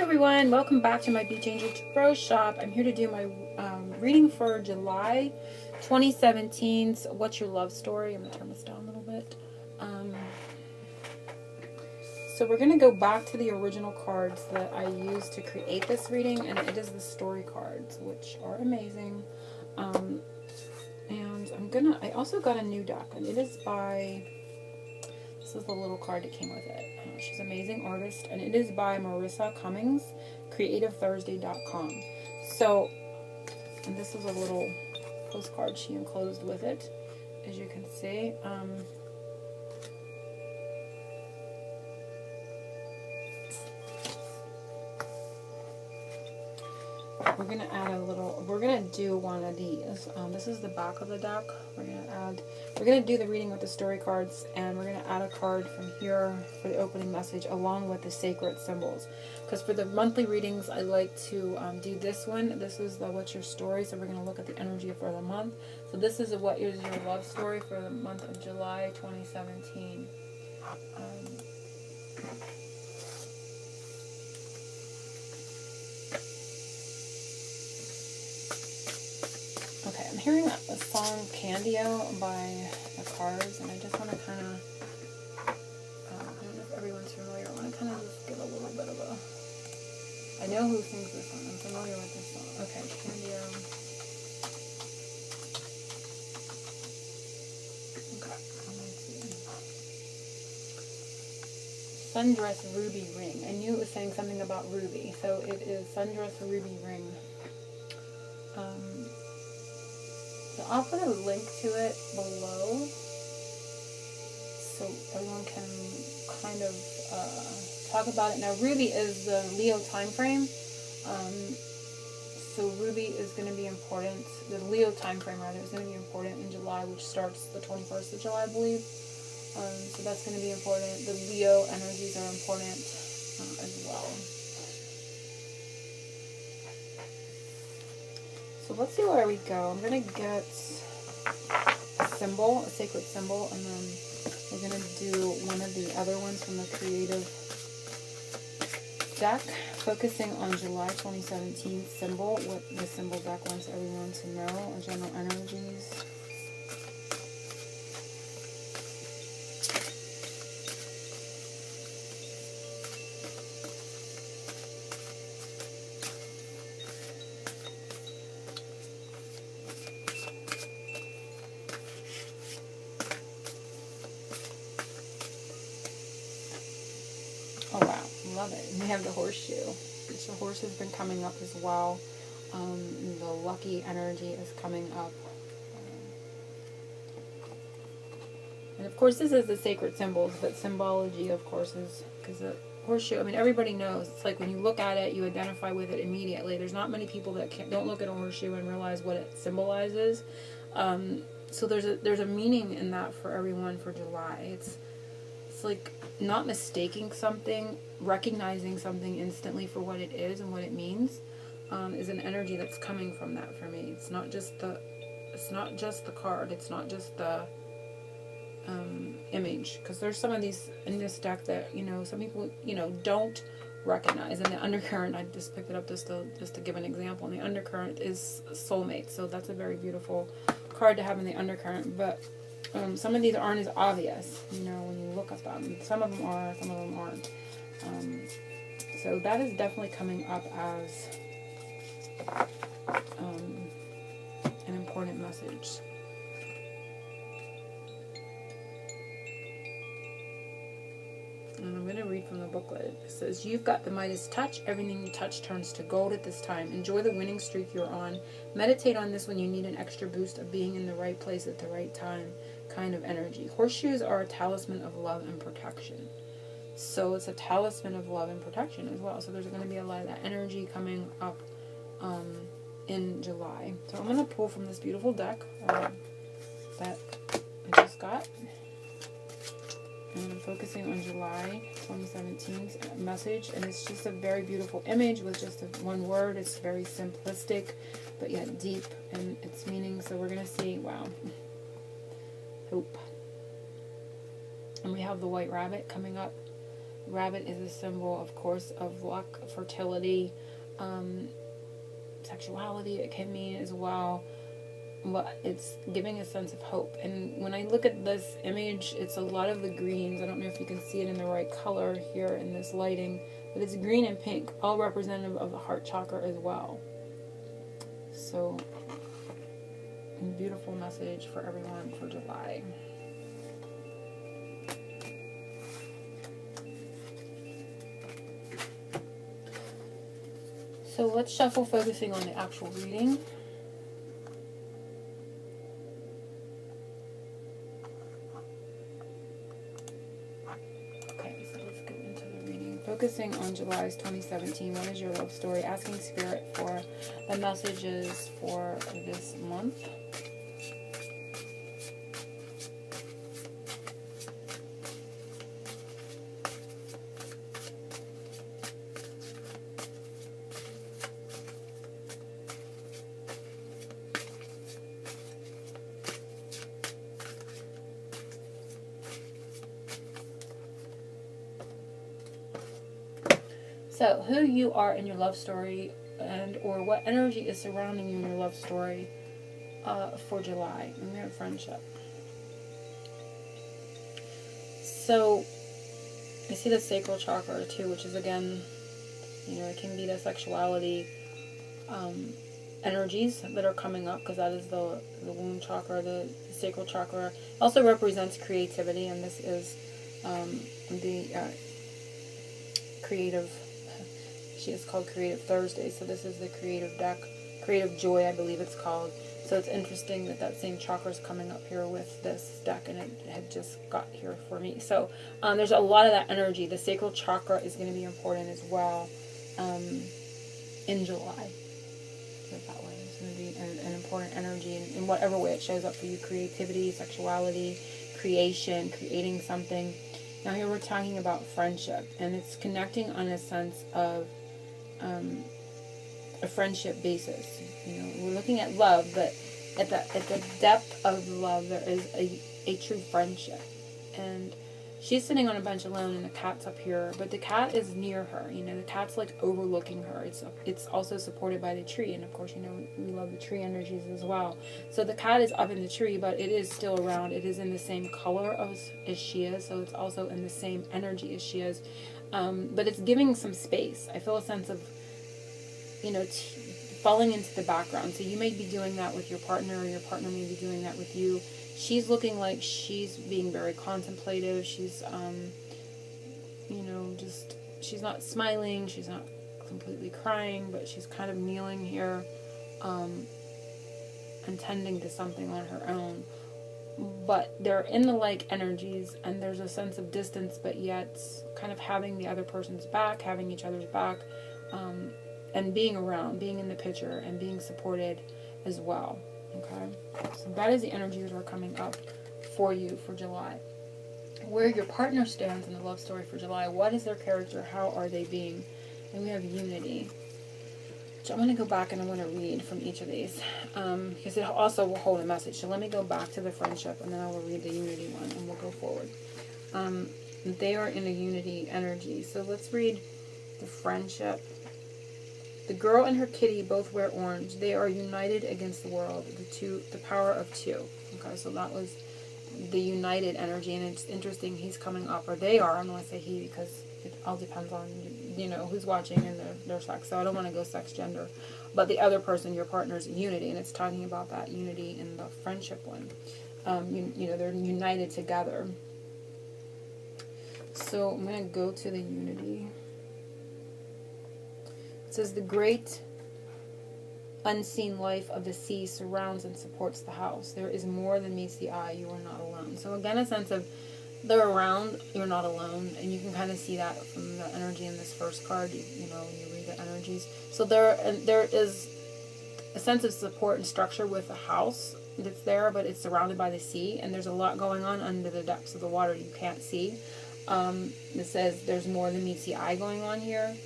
everyone, welcome back to my Beach Angel Tarot shop. I'm here to do my reading for July 2017. So what's your love story? I'm going to turn this down a little bit. So we're going to go back to the original cards that I used to create this reading, and it is the story cards, which are amazing. And I also got a new deck, and it is by, this is the little card that came with it. She's an amazing artist, and it is by Marissa Cummings, creativethursday.com. So, and this is a little postcard she enclosed with it, as you can see. We're going to add we're going to do one of these. This is the back of the deck. We're going to do the reading with the story cards, and we're going to add a card from here for the opening message along with the sacred symbols. Because for the monthly readings, I like to do this one. This is the What's Your Story? So we're going to look at the energy for the month. So this is What Is Your Love Story for the month of July 2017. Okay, I'm hearing a song Candio by the Cars, and I just want to kind of, I don't know if everyone's familiar, I want to kind of just give a little bit of a, I know who sings this song, I'm familiar with this song. Okay, Candio. Okay, let's see. Sundress Ruby Ring. I knew it was saying something about ruby, so it is Sundress Ruby Ring. So I'll put a link to it below so everyone can kind of talk about it. Now, Ruby is the Leo time frame, so Ruby is going to be important. The Leo time frame, rather, is going to be important in July, which starts the 21st of July, I believe. So that's going to be important. The Leo energies are important as well. So let's see where we go. I'm going to get a symbol, a sacred symbol, and then we're going to do one of the other ones from the creative deck, focusing on July 2017 symbol, what the symbol deck wants everyone to know, or general energies. Oh wow, love it. And we have the horseshoe, which the horse has been coming up as well. The lucky energy is coming up. And of course this is the sacred symbols, but symbology of course is, because the horseshoe, I mean everybody knows, it's like when you look at it, you identify with it immediately. There's not many people that don't look at a horseshoe and realize what it symbolizes. So there's a meaning in that for everyone for July. It's like not mistaking something, recognizing something instantly for what it is and what it means, is an energy that's coming from that for me. It's not just the card, it's not just the image, because there's some of these in this deck that, you know, some people, you know, don't recognize. And the undercurrent, I just picked it up just to give an example, and the undercurrent is soulmate, so that's a very beautiful card to have in the undercurrent. But some of these aren't as obvious, you know, when you look at them. Some of them are, some of them aren't. So that is definitely coming up as an important message. And I'm going to read from the booklet. It says, "You've got the Midas touch. Everything you touch turns to gold at this time. Enjoy the winning streak you're on. Meditate on this when you need an extra boost of being in the right place at the right time." Kind of energy. Horseshoes are a talisman of love and protection. So it's a talisman of love and protection as well. So there's going to be a lot of that energy coming up in July. So I'm going to pull from this beautiful deck that I just got. And I'm focusing on July 2017's message. And it's just a very beautiful image with just one word. It's very simplistic, but yet deep in its meaning. So we're going to see, wow. Hope. And we have the white rabbit coming up Rabbit is a symbol, of course, of luck, fertility, sexuality. It can mean as well, but it's giving a sense of hope. And when I look at this image, it's a lot of the greens. I don't know if you can see it in the right color here in this lighting, but it's green and pink, all representative of the heart chakra as well. So, beautiful message for everyone for July. So let's shuffle, focusing on the actual reading. Okay, so let's go into the reading. Focusing on July's 2017. What is your love story? Asking Spirit for the messages for this month. So, who you are in your love story, and or what energy is surrounding you in your love story for July. And we have friendship. So, I see the sacral chakra too, which is, again, you know, it can be the sexuality energies that are coming up, because that is the womb chakra. The sacral chakra also represents creativity, and this is the creative. It's called Creative Thursday, so this is the creative deck, Creative Joy, I believe it's called. So it's interesting that that same chakra is coming up here with this deck, and it had just got here for me. So there's a lot of that energy. The sacral chakra is going to be important as well in July. Put it that way. It's going to be an important energy in whatever way it shows up for you. Creativity, sexuality, creation, creating something. Now here we're talking about friendship, and it's connecting on a sense of a friendship basis. You know, we're looking at love, but at the depth of love, there is a true friendship. And she's sitting on a bench alone, and the cat's up here, but the cat is near her. You know, the cat's like overlooking her. It's also supported by the tree, and of course, you know, we love the tree energies as well. So the cat is up in the tree, but it is still around. It is in the same color as she is, so it's also in the same energy as she is. But it's giving some space. I feel a sense of, you know, falling into the background. So you may be doing that with your partner, or your partner may be doing that with you. She's looking like she's being very contemplative. She's, you know, just, she's not smiling. She's not completely crying, but she's kind of kneeling here, and tending to something on her own. But they're in the like energies, and there's a sense of distance, but yet kind of having the other person's back, having each other's back, and being around, being in the picture, and being supported as well. Okay, so that is the energies that are coming up for you for July. Where your partner stands in the love story for July, what is their character, how are they being? And we have unity. So I'm going to go back and I'm going to read from each of these, because it also will hold a message. So let me go back to the friendship, and then I will read the unity one, and we'll go forward. They are in a unity energy. So let's read the friendship. The girl and her kitty both wear orange. They are united against the world. The power of two. Okay, so that was the united energy, and it's interesting. He's coming up, or they are. I'm going to say he because it all depends on, you know, who's watching and their sex. So I don't want to go sex, gender, but the other person, your partner's unity, and it's talking about that unity in the friendship one. You know, they're united together. So I'm going to go to the unity. It says, the great unseen life of the sea surrounds and supports the house. There is more than meets the eye. You are not alone. So again, a sense of they're around, you're not alone. And you can kind of see that from the energy in this first card, you know, when you read the energies. So there is a sense of support and structure with the house that's there, but it's surrounded by the sea. And there's a lot going on under the depths of the water you can't see. It says there's more than meets the eye going on here.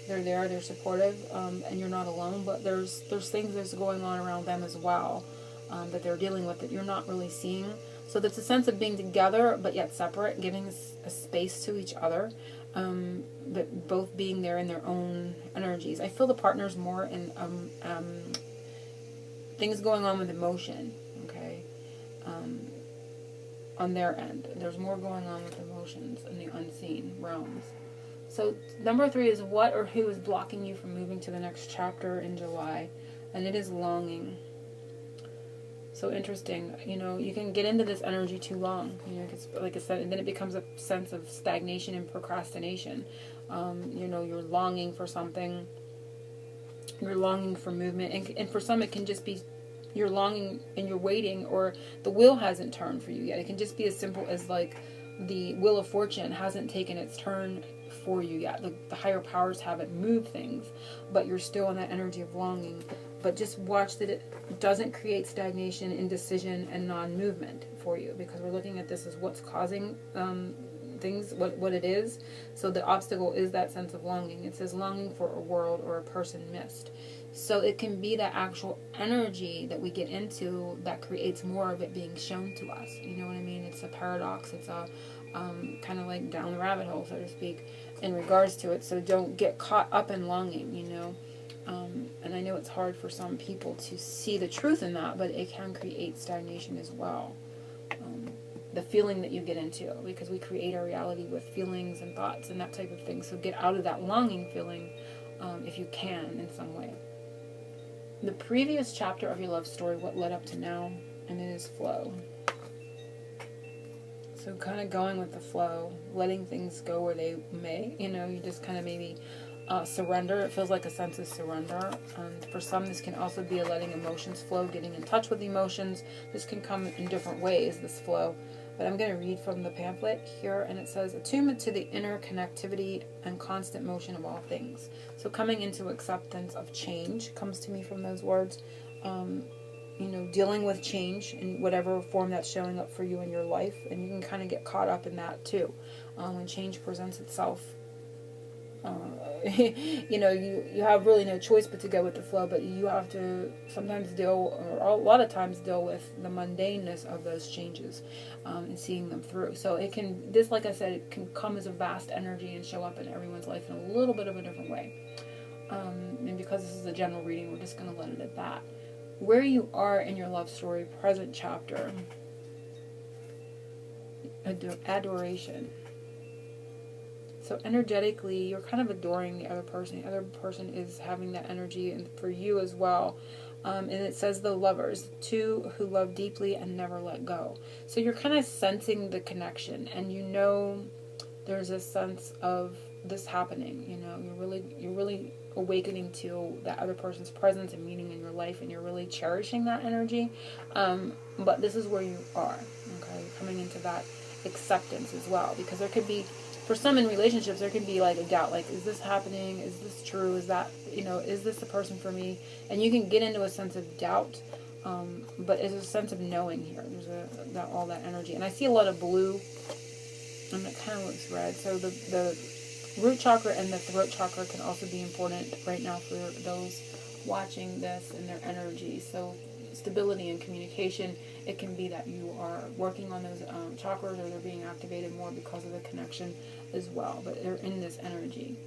They're there, they're supportive, and you're not alone, but there's things that's going on around them as well, that they're dealing with that you're not really seeing. So that's a sense of being together, but yet separate, giving a space to each other. but both being there in their own energies. I feel the partner's more in things going on with emotion, okay, on their end. There's more going on with emotions in the unseen realms. So number 3 is what or who is blocking you from moving to the next chapter in July, and it is longing. So interesting, you know, you can get into this energy too long, you know, like I said, and then it becomes a sense of stagnation and procrastination. You know, you're longing for something, you're longing for movement, and for some it can just be you're longing and you're waiting, or the wheel hasn't turned for you yet. It can just be as simple as like the wheel of fortune hasn't taken its turn for you yet. The higher powers haven't moved things, but you're still in that energy of longing. But just watch that it doesn't create stagnation, indecision, and non-movement for you, because we're looking at this as what's causing things, what it is. So the obstacle is that sense of longing. It says longing for a world or a person missed. So it can be that actual energy that we get into that creates more of it being shown to us. You know what I mean? It's a paradox. It's a kind of like down the rabbit hole, so to speak, in regards to it. So don't get caught up in longing, you know. And I know it's hard for some people to see the truth in that, but it can create stagnation as well. The feeling that you get into, because we create our reality with feelings and thoughts and that type of thing. So get out of that longing feeling if you can in some way. The previous chapter of your love story, what led up to now, and it is flow. So kind of going with the flow, letting things go where they may, you know, you just kind of maybe surrender. It feels like a sense of surrender. And for some, this can also be a letting emotions flow, getting in touch with emotions. This can come in different ways, this flow. But I'm going to read from the pamphlet here, and it says, attunement to the inner connectivity and constant motion of all things. So coming into acceptance of change comes to me from those words. You know, dealing with change in whatever form that's showing up for you in your life. And you can kind of get caught up in that too. When change presents itself, you know, you have really no choice but to go with the flow, but you have to sometimes deal, or a lot of times deal with the mundaneness of those changes and seeing them through. So it can, this, like I said, it can come as a vast energy and show up in everyone's life in a little bit of a different way. And because this is a general reading, we're just going to let it at that. Where you are in your love story, present chapter, adoration. So energetically, you're kind of adoring the other person. The other person is having that energy, and for you as well. And it says the lovers, two who love deeply and never let go. So you're kind of sensing the connection, and you know there's a sense of this happening. You know, you're really awakening to that other person's presence and meaning in your life, and you're really cherishing that energy. But this is where you are. Okay, coming into that acceptance as well, because there could be, for some in relationships, there can be like a doubt, like, is this happening? Is this true? Is that, you know, is this the person for me? And you can get into a sense of doubt, but it's a sense of knowing here. There's all that energy. And I see a lot of blue, and it kind of looks red. So the root chakra and the throat chakra can also be important right now for those watching this and their energy. So stability and communication, it can be that you are working on those chakras, or they're being activated more because of the connection as well, but they're in this energy.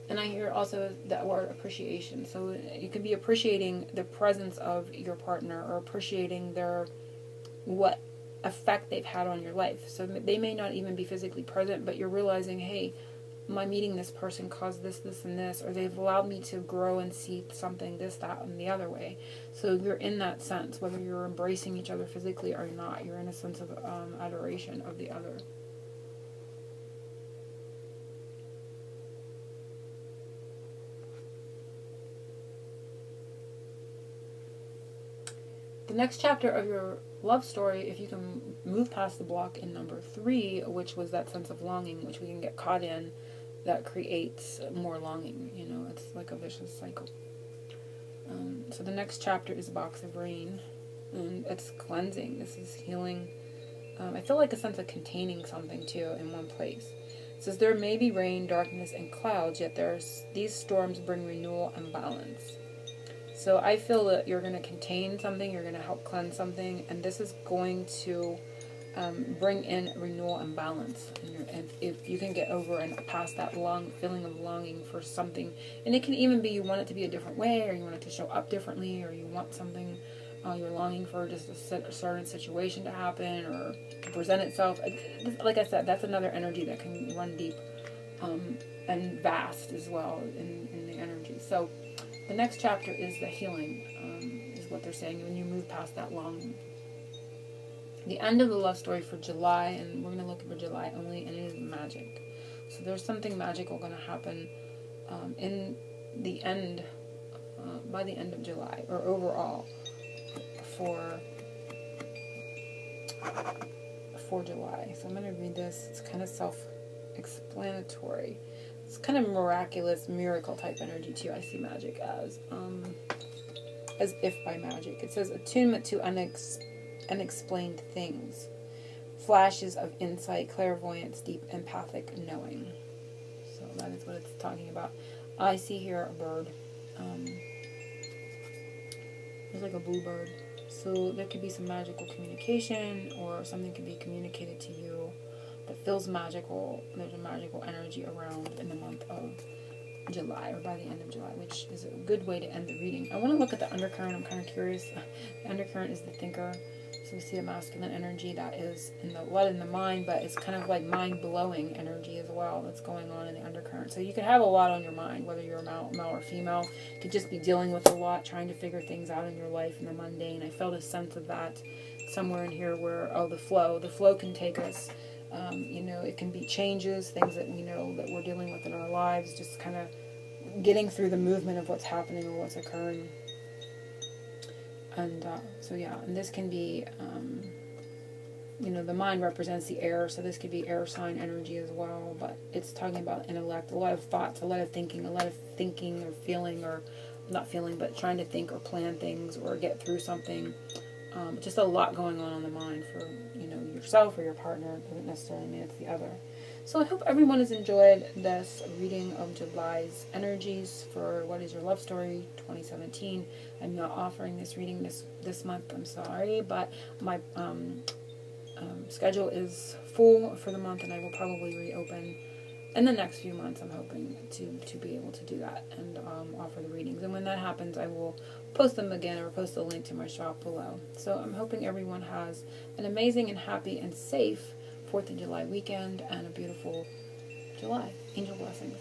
And I hear also that word appreciation. So you can be appreciating the presence of your partner, or appreciating what effect they've had on your life. So they may not even be physically present, but you're realizing, hey, my meeting this person caused this, this, and this, or they've allowed me to grow and see something, this, that, and the other way. So you're in that sense, whether you're embracing each other physically or not, you're in a sense of adoration of the other. The next chapter of your love story, if you can move past the block in number 3, which was that sense of longing, which we can get caught in, that creates more longing. You know, it's like a vicious cycle. So the next chapter is a box of rain, and it's cleansing. This is healing. I feel like a sense of containing something too in one place. It says there may be rain, darkness, and clouds, yet these storms bring renewal and balance. So I feel that you're going to contain something, you're going to help cleanse something, and this is going to bring in renewal and balance. And if you can get over and past that long feeling of longing for something, and it can even be you want it to be a different way, or you want it to show up differently, or you want something, you're longing for just a certain situation to happen or to present itself. Like I said, that's another energy that can run deep and vast as well in the energy. So the next chapter is the healing, is what they're saying, when you move past that longing. The end of the love story for July, and we're going to look for July only, and it is magic. So there's something magical going to happen in the end, by the end of July, or overall for July. So I'm going to read this. It's kind of self-explanatory. It's kind of miraculous, miracle type energy too. I see magic as if by magic. It says attunement to unexplained things, flashes of insight, clairvoyance, deep empathic knowing. So that is what it's talking about. I see here a bird. There's like a blue bird. So there could be some magical communication, or something could be communicated to you that feels magical. There's a magical energy around in the month of July, or by the end of July, which is a good way to end the reading. I want to look at the undercurrent. I'm kind of curious. The undercurrent is the thinker. So we see a masculine energy that is in the mind, but it's kind of like mind-blowing energy as well that's going on in the undercurrent. So you could have a lot on your mind, whether you're male or female. You could just be dealing with a lot, trying to figure things out in your life in the mundane. I felt a sense of that somewhere in here where, the flow can take us. It can be changes, things that we know that we're dealing with in our lives, just kind of getting through the movement of what's happening or what's occurring. And and this can be, the mind represents the air, so this could be air sign energy as well, but it's talking about intellect, a lot of thoughts, a lot of thinking or feeling, or not feeling, but trying to think or plan things or get through something. Just a lot going on the mind for, yourself or your partner. It doesn't necessarily mean it's the other. So I hope everyone has enjoyed this reading of July's energies for What Is Your Love Story 2017. I'm not offering this reading this month, I'm sorry, but my schedule is full for the month, and I will probably reopen in the next few months. I'm hoping to be able to do that and offer the readings. And when that happens, I will post them again, or post a link to my shop below. So I'm hoping everyone has an amazing and happy and safe 4th of July weekend and a beautiful July. Angel blessings.